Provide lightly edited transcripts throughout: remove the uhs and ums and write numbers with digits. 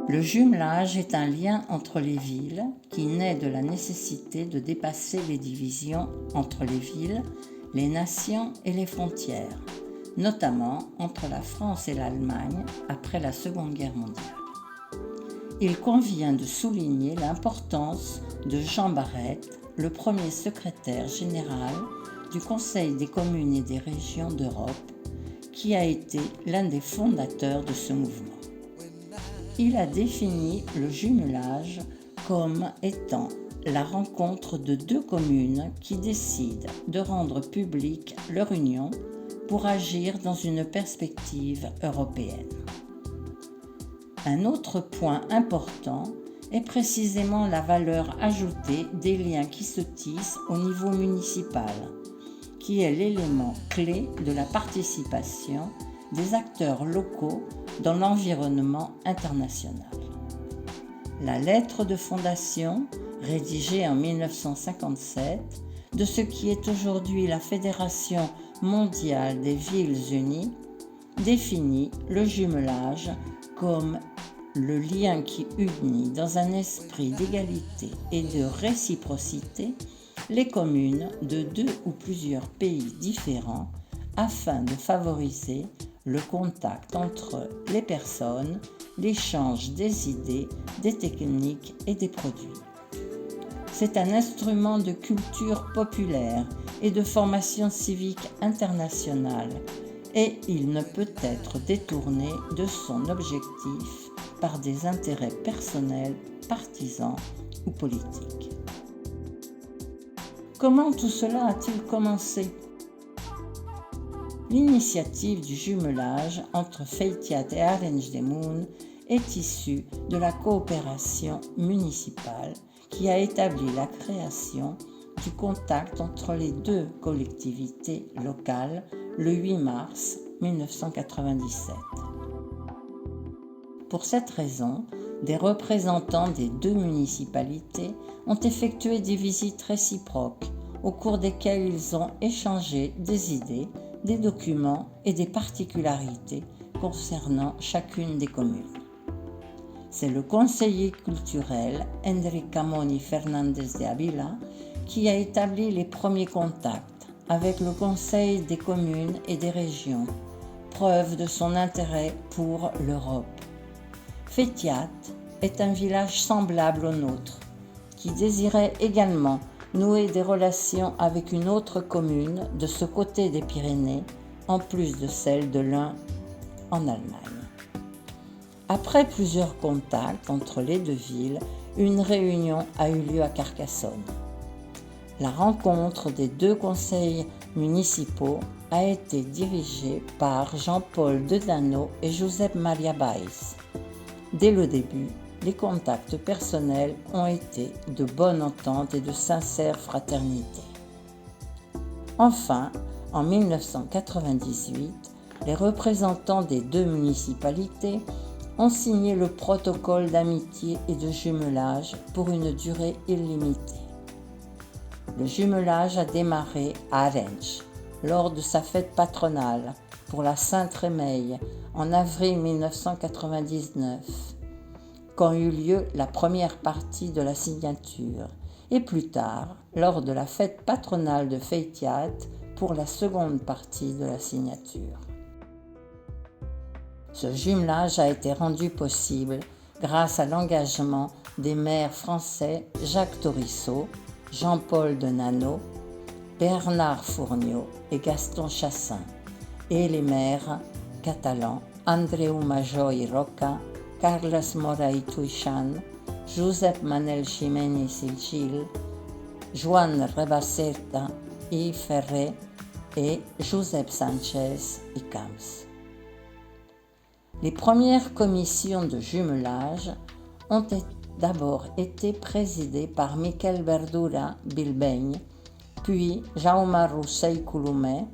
Le jumelage est un lien entre les villes qui naît de la nécessité de dépasser les divisions entre les villes, les nations et les frontières, notamment entre la France et l'Allemagne après la Seconde Guerre mondiale. Il convient de souligner l'importance de Jean Barrette, le premier secrétaire général du Conseil des communes et des régions d'Europe, qui a été l'un des fondateurs de ce mouvement. Il a défini le jumelage comme étant la rencontre de deux communes qui décident de rendre publique leur union pour agir dans une perspective européenne. Un autre point important est précisément la valeur ajoutée des liens qui se tissent au niveau municipal, qui est l'élément clé de la participation des acteurs locaux dans l'environnement international. La lettre de fondation, rédigée en 1957, de ce qui est aujourd'hui la Fédération mondiale des villes unies, définit le jumelage comme le lien qui unit dans un esprit d'égalité et de réciprocité les communes de deux ou plusieurs pays différents afin de favoriser le contact entre les personnes, l'échange des idées, des techniques et des produits. C'est un instrument de culture populaire et de formation civique internationale et il ne peut être détourné de son objectif par des intérêts personnels, partisans ou politiques. Comment tout cela a-t-il commencé ? L'initiative du jumelage entre Feytiat et Arenys de Munt est issue de la coopération municipale qui a établi la création du contact entre les deux collectivités locales le 8 mars 1997. Pour cette raison, des représentants des deux municipalités ont effectué des visites réciproques au cours desquelles ils ont échangé des idées, des documents et des particularités concernant chacune des communes. C'est le conseiller culturel Enrique Moni Fernandez de Avila qui a établi les premiers contacts avec le Conseil des communes et des régions, preuve de son intérêt pour l'Europe. Feytiat est un village semblable au nôtre, qui désirait également nouer des relations avec une autre commune de ce côté des Pyrénées, en plus de celle de l'un en Allemagne. Après plusieurs contacts entre les deux villes, une réunion a eu lieu à Carcassonne. La rencontre des deux conseils municipaux a été dirigée par Jean-Paul Dedano et Josep Maria Baix. Dès le début, les contacts personnels ont été de bonne entente et de sincère fraternité. Enfin, en 1998, les représentants des deux municipalités ont signé le protocole d'amitié et de jumelage pour une durée illimitée. Le jumelage a démarré à Arenys, lors de sa fête patronale pour la Sainte Rémeille en avril 1999, quand eut lieu la première partie de la signature, et plus tard, lors de la fête patronale de Feytiat pour la seconde partie de la signature. Ce jumelage a été rendu possible grâce à l'engagement des maires français Jacques Torissot, Jean-Paul Denano, Bernard Fourniot et Gaston Chassin, et les maires catalans Andreu Majó i Roca, Carles Mora i Tuixan, Josep Manel Ximenes i Gil, Joan Rebaseta i Ferrer et Josep Sánchez i Camps. Les premières commissions de jumelage ont d'abord été présidées par Miquel Verdura Bilbeny, puis Jaume Rossell Colomer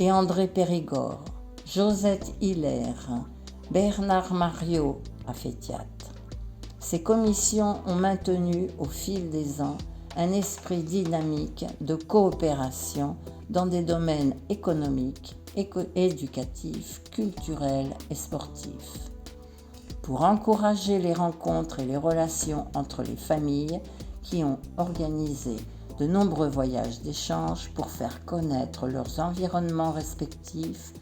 et André Périgord, Josette Hilaire, Bernard Mariot à Feytiat. Ces commissions ont maintenu au fil des ans un esprit dynamique de coopération dans des domaines économiques, éducatifs, culturels et sportifs. pour encourager les rencontres et les relations entre les familles qui ont organisé de nombreux voyages d'échange pour faire connaître leurs environnements respectifs,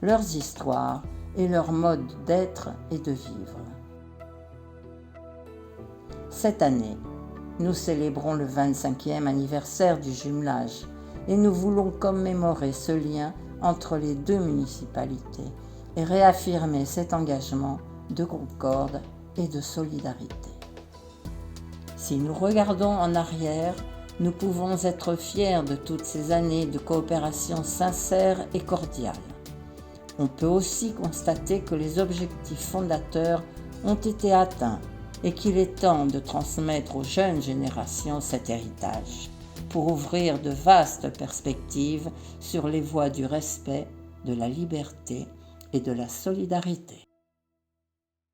leurs histoires et leur mode d'être et de vivre. Cette année, nous célébrons le 25e anniversaire du jumelage et nous voulons commémorer ce lien entre les deux municipalités et réaffirmer cet engagement de concorde et de solidarité. Si nous regardons en arrière, nous pouvons être fiers de toutes ces années de coopération sincère et cordiale. On peut aussi constater que les objectifs fondateurs ont été atteints et qu'il est temps de transmettre aux jeunes générations cet héritage pour ouvrir de vastes perspectives sur les voies du respect, de la liberté et de la solidarité.